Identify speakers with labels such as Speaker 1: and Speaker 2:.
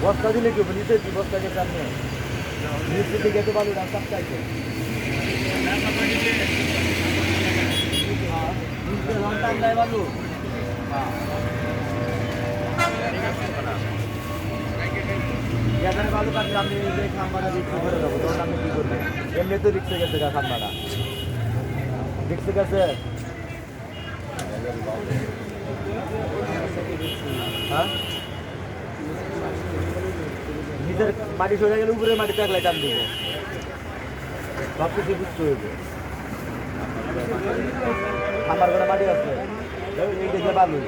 Speaker 1: বস্তা দিলে কি হবে? নিচে কি বস্তা কে সামনে নিচে দিকে তো বালু রাস্তা চাইছে লন্টান দেয় বালু এখানে বালু কাটলে আপনি এই খাম্বাটা বিক্রি করে দেবো তখন আপনি কি করবেন? এমনি তো রিক্সে গেছে খাম্বাটা রিক্সে গেছে হ্যাঁ নিজের মাটি সরে গেলে উপরে মাটি থাকলে টান দিব সব কিছু বুঝতে হইবে আমার ঘরে মাটি আছে এই দেখে বালু